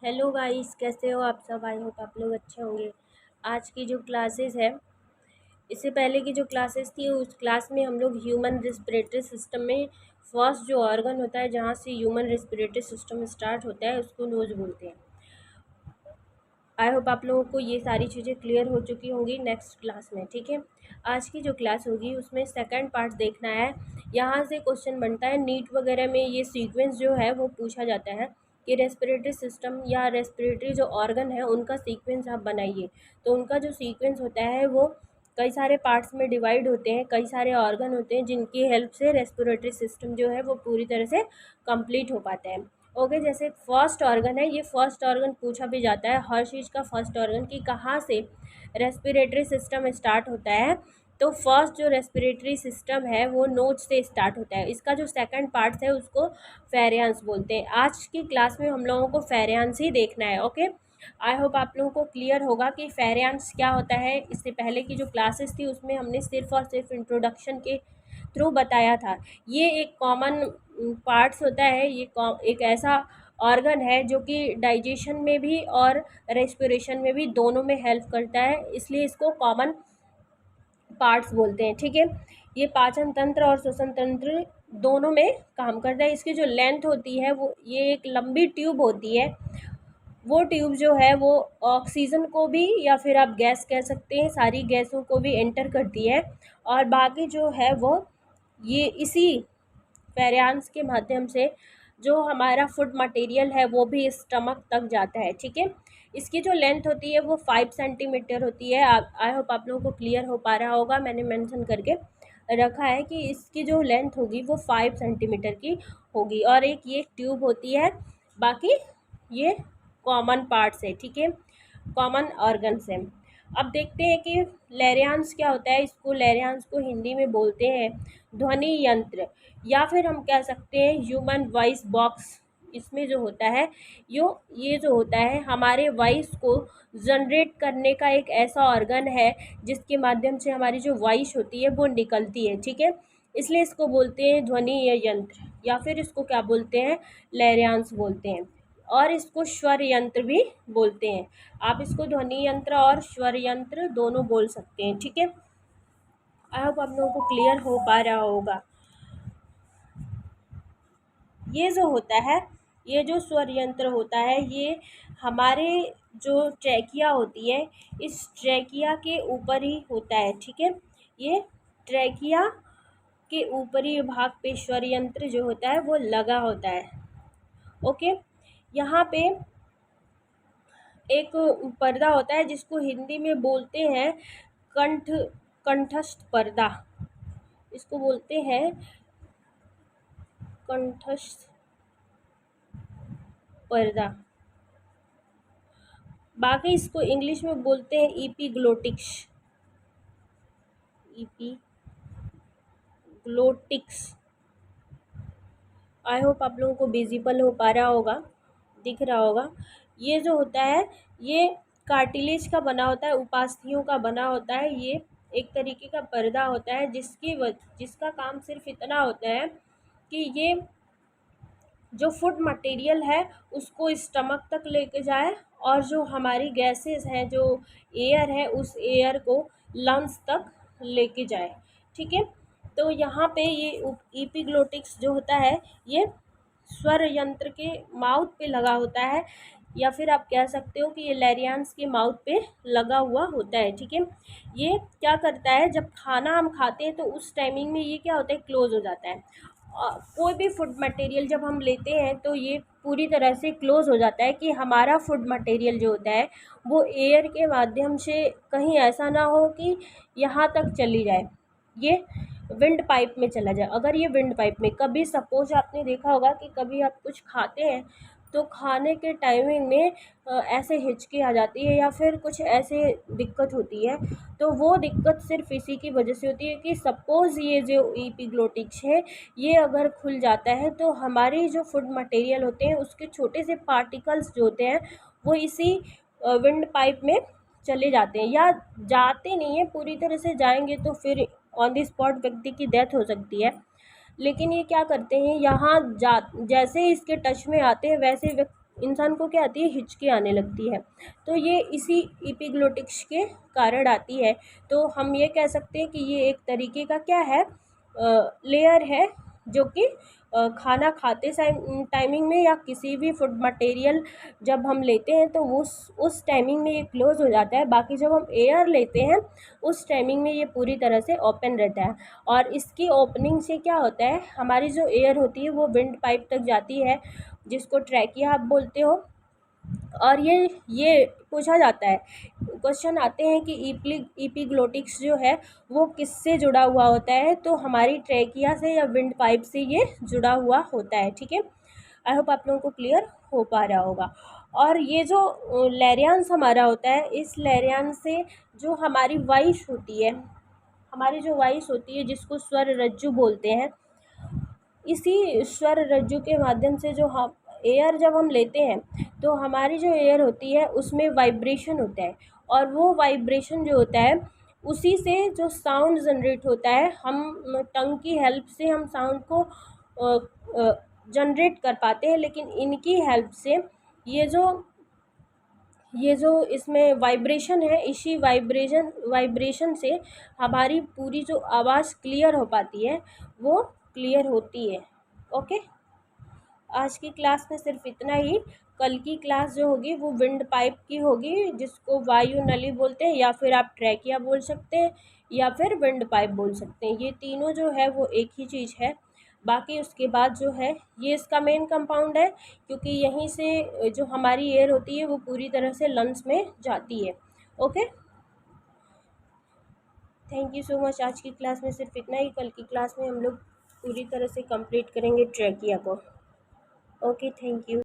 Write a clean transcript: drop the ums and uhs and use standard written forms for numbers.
Hello guys, कैसे हो आप सब। आई होप आप लोग अच्छे होंगे। आज की जो क्लासेस है, इससे पहले की जो क्लासेस थी उस क्लास में हम लोग ह्यूमन रेस्पिरेटरी सिस्टम में फर्स्ट जो ऑर्गन होता है जहाँ से ह्यूमन रेस्पिरेटरी सिस्टम स्टार्ट होता है उसको नोज बोलते हैं। आई होप आप लोगों को ये सारी चीज़ें क्लियर हो चुकी होंगी नेक्स्ट क्लास में। ठीक है, आज की जो क्लास होगी उसमें सेकंड पार्ट देखना है। यहाँ से क्वेश्चन बनता है नीट वगैरह में, ये सीक्वेंस जो है वो पूछा जाता है कि रेस्पिरेटरी सिस्टम या रेस्पिरेटरी जो ऑर्गन है उनका सीक्वेंस आप बनाइए। तो उनका जो सीक्वेंस होता है वो कई सारे पार्ट्स में डिवाइड होते हैं, कई सारे ऑर्गन होते हैं जिनकी हेल्प से रेस्पिरेटरी सिस्टम जो है वो पूरी तरह से कंप्लीट हो पाता है। ओके, जैसे फर्स्ट ऑर्गन है, ये फर्स्ट ऑर्गन पूछा भी जाता है हर चीज़ का फर्स्ट ऑर्गन कि कहाँ से रेस्पिरेटरी सिस्टम स्टार्ट होता है। तो फर्स्ट जो रेस्पिरेटरी सिस्टम है वो नोज से स्टार्ट होता है। इसका जो सेकंड पार्ट है उसको फेरियांस बोलते हैं। आज की क्लास में हम लोगों को फेरियांस ही देखना है। ओके, आई होप आप लोगों को क्लियर होगा कि फेरियांस क्या होता है। इससे पहले की जो क्लासेस थी उसमें हमने सिर्फ और सिर्फ इंट्रोडक्शन के थ्रू बताया था। ये एक कॉमन पार्ट्स होता है, ये एक ऐसा ऑर्गन है जो कि डाइजेशन में भी और रेस्पिरेशन में भी दोनों में हेल्प करता है, इसलिए इसको कॉमन पार्ट्स बोलते हैं। ठीक है, ये पाचन तंत्र और श्वसन तंत्र दोनों में काम करता है। इसकी जो लेंथ होती है वो ये एक लंबी ट्यूब होती है। वो ट्यूब जो है वो ऑक्सीजन को भी या फिर आप गैस कह सकते हैं, सारी गैसों को भी एंटर करती है। और बाकी जो है वो ये इसी फेरियांस के माध्यम से जो हमारा फूड मटेरियल है वो भी स्टमक तक जाता है। ठीक है, इसकी जो लेंथ होती है वो 5 सेंटीमीटर होती है। आई होप आप लोगों को क्लियर हो पा रहा होगा, मैंने मेंशन करके रखा है कि इसकी जो लेंथ होगी वो 5 सेंटीमीटर की होगी। और एक ये ट्यूब होती है, बाकी ये कॉमन पार्ट्स है। ठीक है, कॉमन ऑर्गन्स है। अब देखते हैं कि लैरियांस क्या होता है। इसको लैरियांस को हिंदी में बोलते हैं ध्वनि यंत्र, या फिर हम कह सकते हैं ह्यूमन वॉइस बॉक्स। इसमें जो होता है ये जो होता है हमारे वॉइस को जनरेट करने का एक ऐसा ऑर्गन है जिसके माध्यम से हमारी जो वॉइस होती है वो निकलती है। ठीक है, इसलिए इसको बोलते हैं ध्वनि यंत्र, या फिर इसको क्या बोलते हैं, लैरियांस बोलते हैं। और इसको स्वर यंत्र भी बोलते हैं। आप इसको ध्वनि यंत्र और स्वर यंत्र दोनों बोल सकते हैं। ठीक है, आई होप आप लोगों को क्लियर हो पा रहा होगा। ये जो होता है, ये जो स्वर यंत्र होता है, ये हमारे जो ट्रैकिया होती है इस ट्रैकिया के ऊपर ही होता है। ठीक है, ये ट्रैकिया के ऊपरी भाग पे स्वर यंत्र जो होता है वो लगा होता है। ओके, यहाँ पे एक पर्दा होता है जिसको हिंदी में बोलते हैं कंठस्थ पर्दा। इसको बोलते हैं कंठस्थ पर्दा। बाकी इसको इंग्लिश में बोलते हैं एपिग्लोटिक्स। एपिग्लोटिक्स। आई होप आप लोगों को विजिबल हो पा रहा होगा, दिख रहा होगा। ये जो होता है ये कार्टिलेज का बना होता है, उपास्थियों का बना होता है। ये एक तरीके का पर्दा होता है जिसका काम सिर्फ इतना होता है कि ये जो फूड मटेरियल है उसको स्टमक तक लेके जाए, और जो हमारी गैसेस हैं, जो एयर है, उस एयर को लंग्स तक लेके जाए। ठीक है, तो यहाँ पे ये एपिग्लोटिक्स जो होता है ये स्वर यंत्र के माउथ पे लगा होता है, या फिर आप कह सकते हो कि ये लैरियांस के माउथ पे लगा हुआ होता है। ठीक है, ये क्या करता है, जब खाना हम खाते हैं तो उस टाइमिंग में ये क्या होता है, क्लोज हो जाता है। कोई भी फूड मटेरियल जब हम लेते हैं तो ये पूरी तरह से क्लोज हो जाता है कि हमारा फूड मटेरियल जो होता है वो एयर के माध्यम से कहीं ऐसा ना हो कि यहाँ तक चली जाए, ये विंड पाइप में चला जाए। अगर ये विंड पाइप में कभी सपोज आपने देखा होगा कि कभी आप कुछ खाते हैं तो खाने के टाइमिंग में ऐसे हिचकी आ जाती है या फिर कुछ ऐसे दिक्कत होती है, तो वो दिक्कत सिर्फ इसी की वजह से होती है कि सपोज़ ये जो एपिग्लोटिक्स है ये अगर खुल जाता है तो हमारे जो फूड मटेरियल होते हैं उसके छोटे से पार्टिकल्स जो होते हैं वो इसी विंड पाइप में चले जाते हैं, या जाते नहीं है पूरी तरह से, जाएंगे तो फिर ऑन द स्पॉट व्यक्ति की डेथ हो सकती है। लेकिन ये क्या करते हैं, यहाँ जैसे ही इसके टच में आते हैं वैसे इंसान को क्या आती है, हिचकी आने लगती है। तो ये इसी एपिग्लोटिक्स के कारण आती है। तो हम ये कह सकते हैं कि ये एक तरीके का क्या है, लेयर है, जो कि खाना खाते टाइमिंग में या किसी भी फूड मटेरियल जब हम लेते हैं तो उस टाइमिंग में ये क्लोज हो जाता है। बाकी जब हम एयर लेते हैं उस टाइमिंग में ये पूरी तरह से ओपन रहता है। और इसकी ओपनिंग से क्या होता है, हमारी जो एयर होती है वो विंड पाइप तक जाती है, जिसको ट्रैकिया आप बोलते हो। और ये पूछा जाता है, क्वेश्चन आते हैं कि एपिग्लोटिक्स जो है वो किससे जुड़ा हुआ होता है, तो हमारी ट्रैकिया से या विंड पाइप से ये जुड़ा हुआ होता है। ठीक है, आई होप आप लोगों को क्लियर हो पा रहा होगा। और ये जो लैरियंस हमारा होता है, इस लैरियंस से जो हमारी वॉइस होती है, हमारी जो वॉइस होती है जिसको स्वर रज्जु बोलते हैं, इसी स्वर रज्जु के माध्यम से जो हम एयर जब हम लेते हैं तो हमारी जो एयर होती है उसमें वाइब्रेशन होता है। और वो वाइब्रेशन जो होता है उसी से जो साउंड जनरेट होता है, हम टंग की हेल्प से हम साउंड को जनरेट कर पाते हैं। लेकिन इनकी हेल्प से ये जो इसमें वाइब्रेशन है, इसी वाइब्रेशन से हमारी पूरी जो आवाज़ क्लियर हो पाती है वो क्लियर होती है। ओके, आज की क्लास में सिर्फ इतना ही। कल की क्लास जो होगी वो विंड पाइप की होगी, जिसको वायु नली बोलते हैं, या फिर आप ट्रैकिया बोल सकते हैं, या फिर विंड पाइप बोल सकते हैं। ये तीनों जो है वो एक ही चीज़ है। बाकी उसके बाद जो है ये इसका मेन कंपाउंड है, क्योंकि यहीं से जो हमारी एयर होती है वो पूरी तरह से लंग्स में जाती है। Okay, thank you so much. आज की क्लास में सिर्फ इतना ही। कल की क्लास में हम लोग पूरी तरह से कंप्लीट करेंगे ट्रैकिया को। Okay, thank you.